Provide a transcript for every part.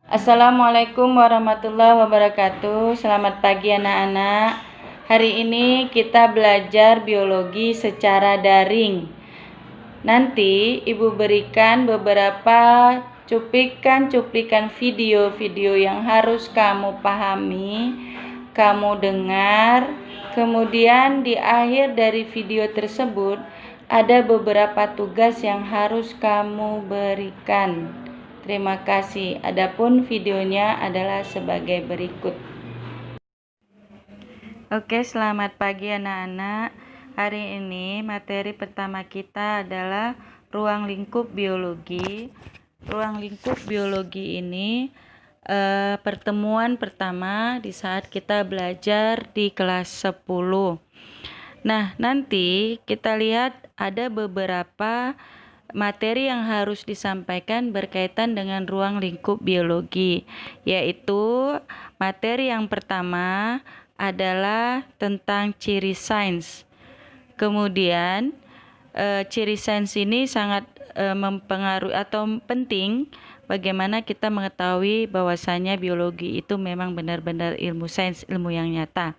Assalamualaikum warahmatullahi wabarakatuh. Selamat pagi anak-anak. Hari ini kita belajar biologi secara daring. Nanti Ibu berikan beberapa cuplikan video-video yang harus kamu pahami, kamu dengar. Kemudian di akhir dari video tersebut ada beberapa tugas yang harus kamu berikan. Terima kasih. Adapun videonya adalah sebagai berikut. Oke, selamat pagi anak-anak. Hari ini materi pertama kita adalah ruang lingkup biologi. Ruang lingkup biologi ini pertemuan pertama di saat kita belajar di kelas 10. Nah, nanti kita lihat ada beberapa materi yang harus disampaikan berkaitan dengan ruang lingkup biologi, yaitu materi yang pertama adalah tentang ciri sains. Kemudian ciri sains ini sangat mempengaruhi atau penting bagaimana kita mengetahui bahwasanya biologi itu memang benar-benar ilmu sains, ilmu yang nyata.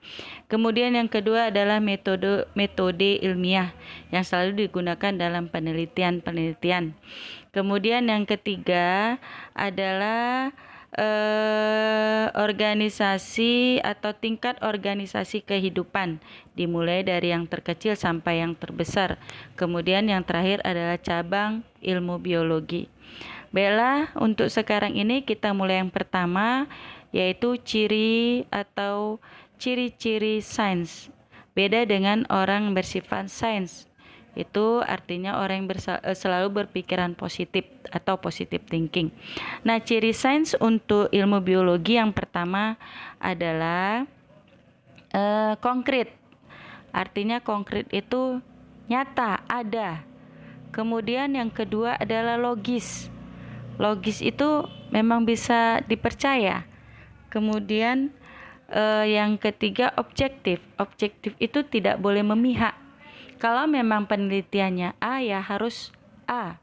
Kemudian yang kedua adalah metode ilmiah yang selalu digunakan dalam penelitian. Kemudian yang ketiga adalah organisasi atau tingkat organisasi kehidupan, dimulai dari yang terkecil sampai yang terbesar. Kemudian yang terakhir adalah cabang ilmu biologi. Baiklah, untuk sekarang ini kita mulai yang pertama, yaitu ciri atau ciri-ciri sains. Beda dengan orang bersifat sains. Itu artinya orang yang selalu berpikiran positif atau positive thinking. Nah, ciri sains untuk ilmu biologi yang pertama adalah konkret. Artinya konkret itu nyata, ada. Kemudian yang kedua adalah logis. Logis itu memang bisa dipercaya. Kemudian yang ketiga objektif. Objektif itu tidak boleh memihak. Kalau memang penelitiannya A ya harus A.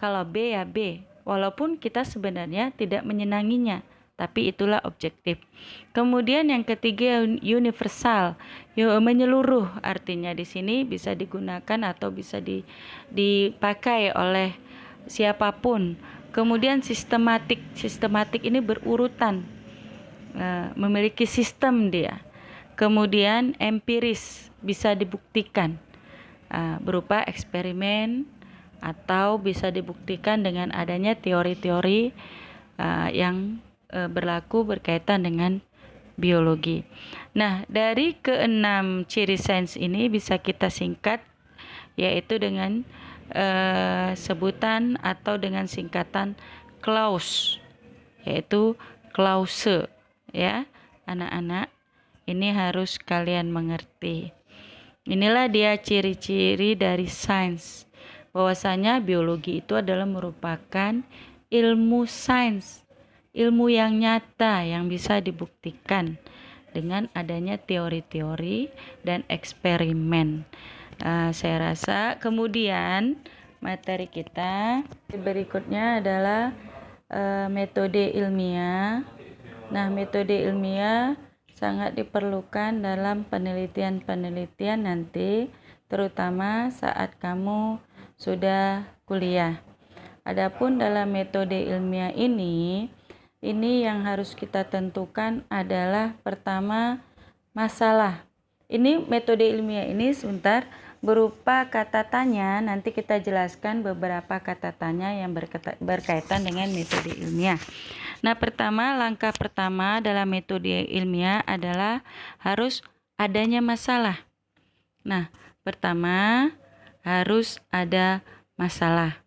Kalau B ya B. Walaupun kita sebenarnya tidak menyenanginya, tapi itulah objektif. Kemudian yang ketiga universal, menyeluruh, artinya di sini bisa digunakan atau bisa dipakai oleh siapapun. Kemudian sistematik. Sistematik ini berurutan, memiliki sistem dia. Kemudian empiris, bisa dibuktikan berupa eksperimen atau bisa dibuktikan dengan adanya teori-teori yang berlaku berkaitan dengan biologi. Nah, dari keenam ciri sains ini bisa kita singkat, yaitu dengan sebutan atau dengan singkatan clause, yaitu klause, ya anak-anak. Ini harus kalian mengerti. Inilah dia ciri-ciri dari sains. Bahwasanya biologi itu adalah merupakan ilmu sains, ilmu yang nyata yang bisa dibuktikan dengan adanya teori-teori dan eksperimen. Saya rasa kemudian materi kita berikutnya adalah metode ilmiah. Nah, metode ilmiah sangat diperlukan dalam penelitian-penelitian nanti, terutama saat kamu sudah kuliah. Adapun dalam metode ilmiah ini yang harus kita tentukan adalah pertama masalah. Ini metode ilmiah ini sebentar berupa kata tanya. Nanti kita jelaskan beberapa kata tanya yang berkaitan dengan metode ilmiah. Nah, langkah pertama dalam metode ilmiah adalah harus adanya masalah. Nah, pertama harus ada masalah.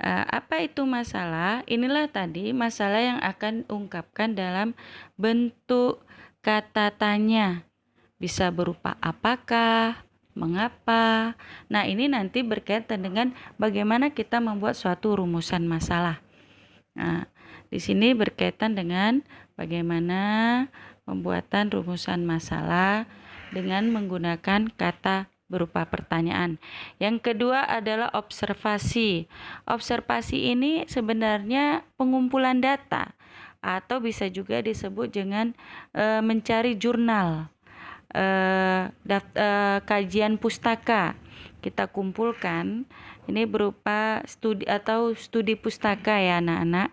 Apa itu masalah? Inilah tadi masalah yang akan ungkapkan dalam bentuk kata tanya. Bisa berupa apakah, mengapa. Nah, ini nanti berkaitan dengan bagaimana kita membuat suatu rumusan masalah. Nah, di sini berkaitan dengan bagaimana pembuatan rumusan masalah dengan menggunakan kata berupa pertanyaan. Yang kedua adalah observasi. Observasi ini sebenarnya pengumpulan data atau bisa juga disebut dengan mencari jurnal, kajian pustaka. Kita kumpulkan, ini berupa studi atau studi pustaka ya anak-anak,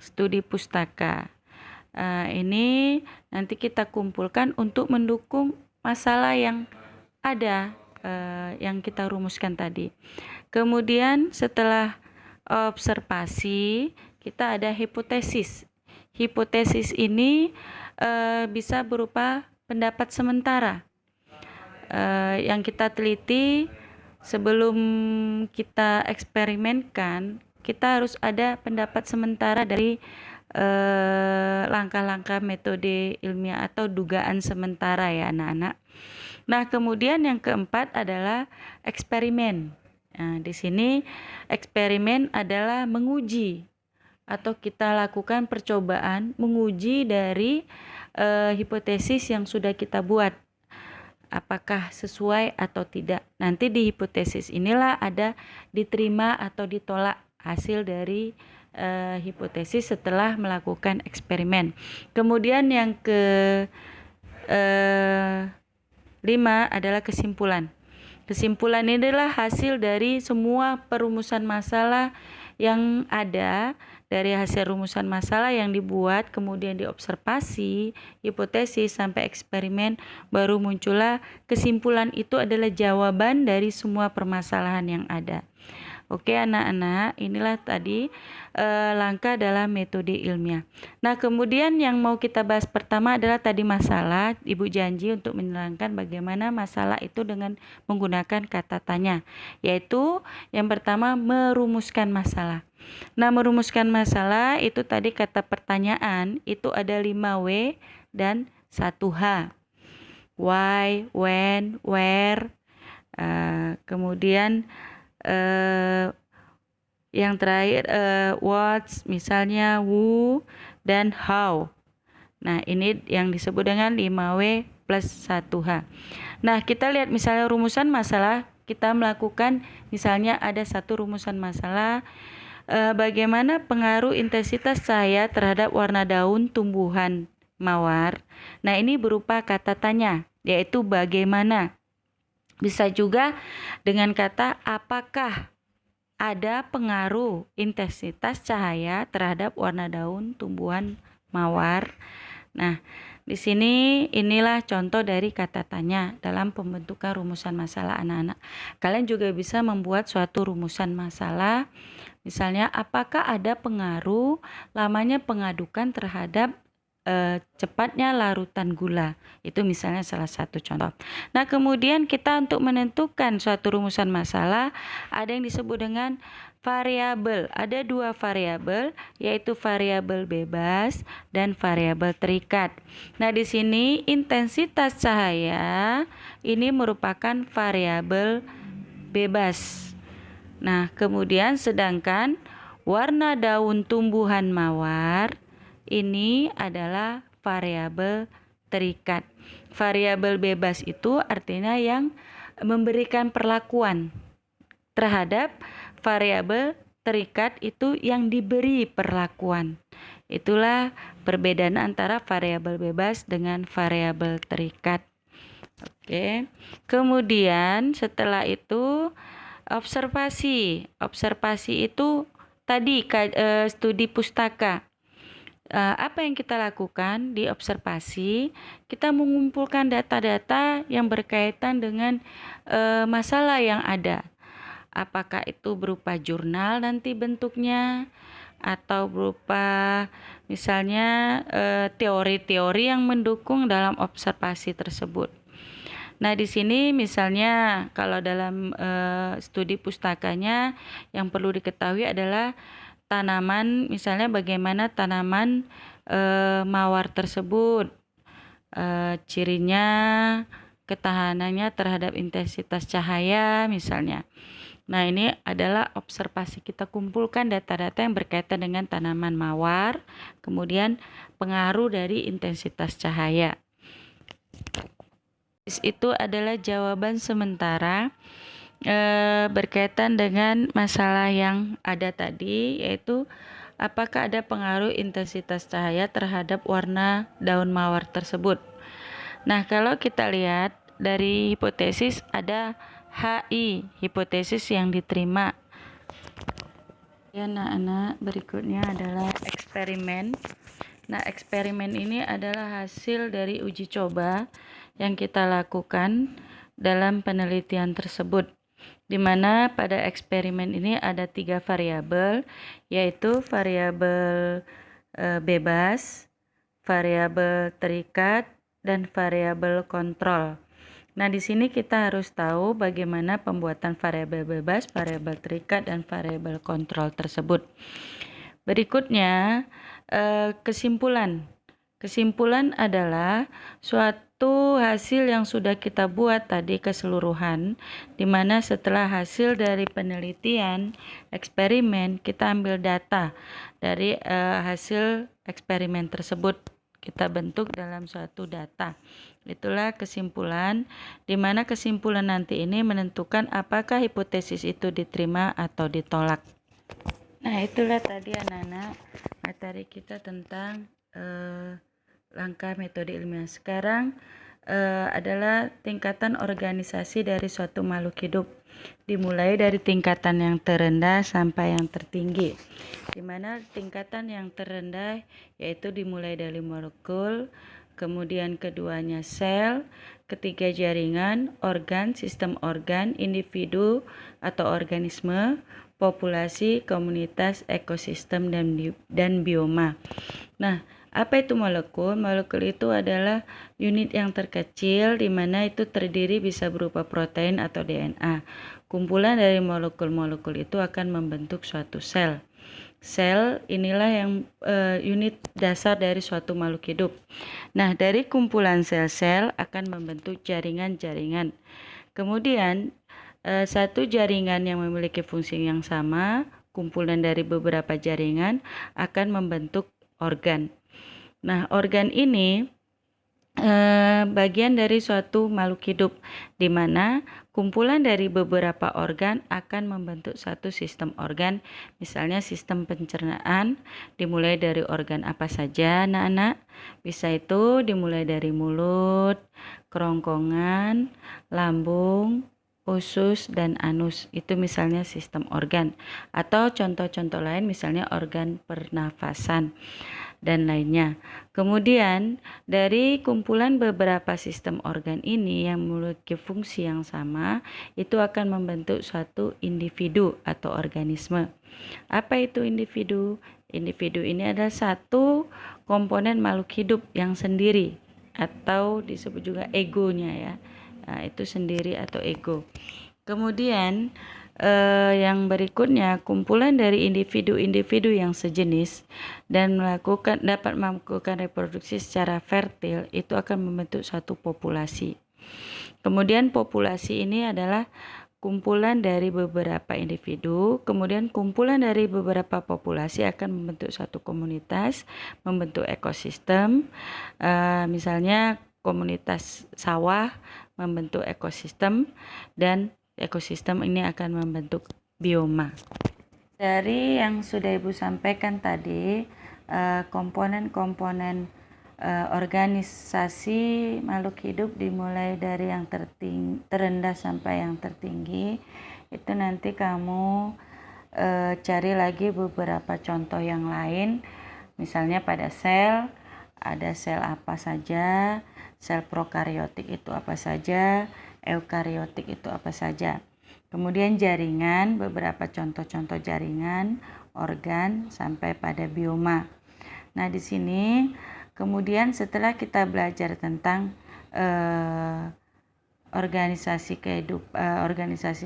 studi pustaka. Ini nanti kita kumpulkan untuk mendukung masalah yang ada, yang kita rumuskan tadi. Kemudian setelah observasi, kita ada hipotesis. Hipotesis ini bisa berupa pendapat sementara yang kita teliti. Sebelum kita eksperimenkan, kita harus ada pendapat sementara dari langkah-langkah metode ilmiah atau dugaan sementara ya anak-anak. Nah, kemudian yang keempat adalah eksperimen. Nah, di sini eksperimen adalah menguji atau kita lakukan percobaan menguji dari hipotesis yang sudah kita buat, apakah sesuai atau tidak. Nanti di hipotesis inilah ada diterima atau ditolak hasil dari hipotesis setelah melakukan eksperimen. Kemudian yang ke-5 adalah kesimpulan. Kesimpulan ini adalah hasil dari semua perumusan masalah yang ada, dari hasil rumusan masalah yang dibuat, kemudian diobservasi, hipotesis, sampai eksperimen, baru muncullah kesimpulan. Itu adalah jawaban dari semua permasalahan yang ada. Oke anak-anak, inilah tadi langkah dalam metode ilmiah. Nah, kemudian yang mau kita bahas pertama adalah tadi masalah. Ibu janji untuk menerangkan bagaimana masalah itu dengan menggunakan kata tanya, yaitu yang pertama merumuskan masalah. Nah, merumuskan masalah itu tadi kata pertanyaan itu ada 5W dan 1H. Why, when, where, kemudian yang terakhir what, misalnya who dan how. Nah, ini yang disebut dengan 5W plus 1H. Nah, kita lihat misalnya rumusan masalah, kita melakukan misalnya ada satu rumusan masalah, bagaimana pengaruh intensitas cahaya terhadap warna daun tumbuhan mawar. Nah, ini berupa kata tanya, yaitu bagaimana. Bisa juga dengan kata apakah ada pengaruh intensitas cahaya terhadap warna daun tumbuhan mawar. Nah, di sini inilah contoh dari kata tanya dalam pembentukan rumusan masalah anak-anak. Kalian juga bisa membuat suatu rumusan masalah. Misalnya, apakah ada pengaruh lamanya pengadukan terhadap cepatnya larutan gula. Itu misalnya salah satu contoh. Nah, kemudian kita untuk menentukan suatu rumusan masalah ada yang disebut dengan variabel. Ada 2 variabel, yaitu variabel bebas dan variabel terikat. Nah, di sini intensitas cahaya ini merupakan variabel bebas. Nah, kemudian sedangkan warna daun tumbuhan mawar ini adalah variabel terikat. Variabel bebas itu artinya yang memberikan perlakuan terhadap variabel terikat itu yang diberi perlakuan. Itulah perbedaan antara variabel bebas dengan variabel terikat. Oke. Kemudian setelah itu observasi. Observasi itu tadi studi pustaka. Apa yang kita lakukan di observasi, kita mengumpulkan data-data yang berkaitan dengan masalah yang ada. Apakah itu berupa jurnal nanti bentuknya, atau berupa misalnya teori-teori yang mendukung dalam observasi tersebut. Nah, di sini misalnya kalau dalam studi pustakanya yang perlu diketahui adalah tanaman, misalnya bagaimana tanaman mawar tersebut, cirinya, ketahanannya terhadap intensitas cahaya misalnya. Nah, ini adalah observasi, kita kumpulkan data-data yang berkaitan dengan tanaman mawar, kemudian pengaruh dari intensitas cahaya. Itu adalah jawaban sementara berkaitan dengan masalah yang ada tadi, yaitu apakah ada pengaruh intensitas cahaya terhadap warna daun mawar tersebut. Nah, kalau kita lihat dari hipotesis ada HI, hipotesis yang diterima. Ya, anak-anak, berikutnya adalah eksperimen. Nah, eksperimen ini adalah hasil dari uji coba yang kita lakukan dalam penelitian tersebut, di mana pada eksperimen ini ada 3 variabel, yaitu variabel bebas, variabel terikat, dan variabel kontrol. Nah, di sini kita harus tahu bagaimana pembuatan variabel bebas, variabel terikat, dan variabel kontrol tersebut. Berikutnya, kesimpulan. Kesimpulan adalah suatu hasil yang sudah kita buat tadi keseluruhan, di mana setelah hasil dari penelitian eksperimen, kita ambil data dari hasil eksperimen tersebut, kita bentuk dalam suatu data. Itulah kesimpulan, di mana kesimpulan nanti ini menentukan apakah hipotesis itu diterima atau ditolak. Nah, itulah tadi anak-anak materi kita tentang langkah metode ilmiah. Sekarang adalah tingkatan organisasi dari suatu makhluk hidup, dimulai dari tingkatan yang terendah sampai yang tertinggi, di mana tingkatan yang terendah yaitu dimulai dari molekul, kemudian keduanya sel, ketiga jaringan, organ, sistem organ, individu atau organisme, populasi, komunitas, ekosistem, dan bioma. Nah, apa itu molekul? Molekul itu adalah unit yang terkecil di mana itu terdiri bisa berupa protein atau DNA. Kumpulan dari molekul-molekul itu akan membentuk suatu sel. Sel inilah yang unit dasar dari suatu makhluk hidup. Nah, dari kumpulan sel-sel akan membentuk jaringan-jaringan. Kemudian, satu jaringan yang memiliki fungsi yang sama, kumpulan dari beberapa jaringan akan membentuk organ. Nah, organ ini bagian dari suatu makhluk hidup, di mana kumpulan dari beberapa organ akan membentuk satu sistem organ. Misalnya sistem pencernaan dimulai dari organ apa saja, anak-anak? Bisa itu dimulai dari mulut, kerongkongan, lambung, usus, dan anus. Itu misalnya sistem organ. Atau contoh-contoh lain misalnya organ pernafasan dan lainnya. Kemudian dari kumpulan beberapa sistem organ ini yang memiliki fungsi yang sama, itu akan membentuk suatu individu atau organisme. Apa itu individu? Individu ini adalah satu komponen makhluk hidup yang sendiri atau disebut juga egonya ya. Nah, itu sendiri atau ego. Kemudian yang berikutnya, kumpulan dari individu-individu yang sejenis dan dapat melakukan reproduksi secara fertil itu akan membentuk suatu populasi. Kemudian populasi ini adalah kumpulan dari beberapa individu, kemudian kumpulan dari beberapa populasi akan membentuk suatu komunitas, membentuk ekosistem. Misalnya komunitas sawah membentuk ekosistem, dan ekosistem ini akan membentuk bioma. Dari yang sudah Ibu sampaikan tadi, komponen-komponen organisasi makhluk hidup dimulai dari yang terendah sampai yang tertinggi, itu nanti kamu cari lagi beberapa contoh yang lain. Misalnya pada sel, ada sel apa saja, sel prokariotik itu apa saja, eukariotik itu apa saja. Kemudian jaringan, beberapa contoh-contoh jaringan, organ, sampai pada bioma. Nah, di sini kemudian setelah kita belajar tentang organisasi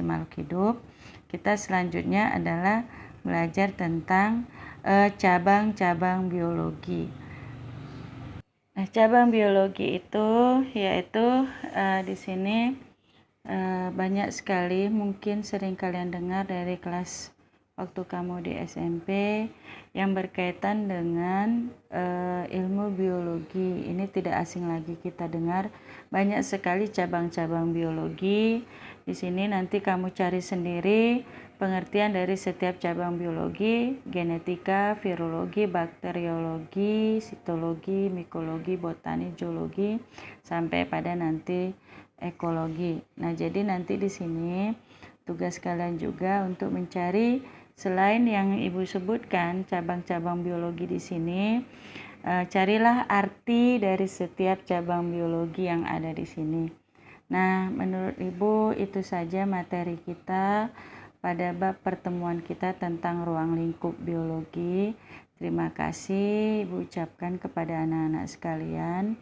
makhluk hidup, kita selanjutnya adalah belajar tentang cabang-cabang biologi. Nah, cabang biologi itu yaitu di sini banyak sekali, mungkin sering kalian dengar dari kelas waktu kamu di SMP, yang berkaitan dengan ilmu ilmu biologi. Ini tidak asing lagi kita dengar, banyak sekali cabang-cabang biologi. Di sini nanti kamu cari sendiri pengertian dari setiap cabang biologi: genetika, virologi, bakteriologi, sitologi, mikologi, botani, zoologi, sampai pada nanti ekologi. Nah, jadi nanti di sini tugas kalian juga untuk mencari selain yang Ibu sebutkan cabang-cabang biologi di sini, carilah arti dari setiap cabang biologi yang ada di sini. Nah, menurut Ibu itu saja materi kita pada bab pertemuan kita tentang ruang lingkup biologi. Terima kasih Ibu ucapkan kepada anak-anak sekalian.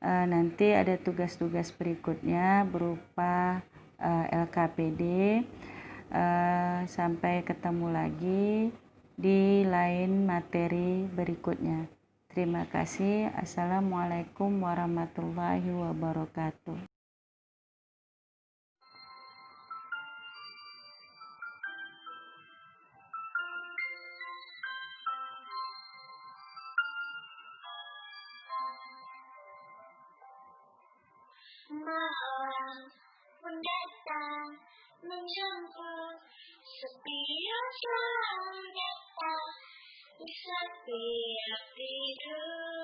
Nanti ada tugas-tugas berikutnya berupa LKPD. Sampai ketemu lagi di lain materi berikutnya. Terima kasih. Assalamualaikum warahmatullahi wabarakatuh. Malam pun datang menjemput setiap malam datang di setiap tidur.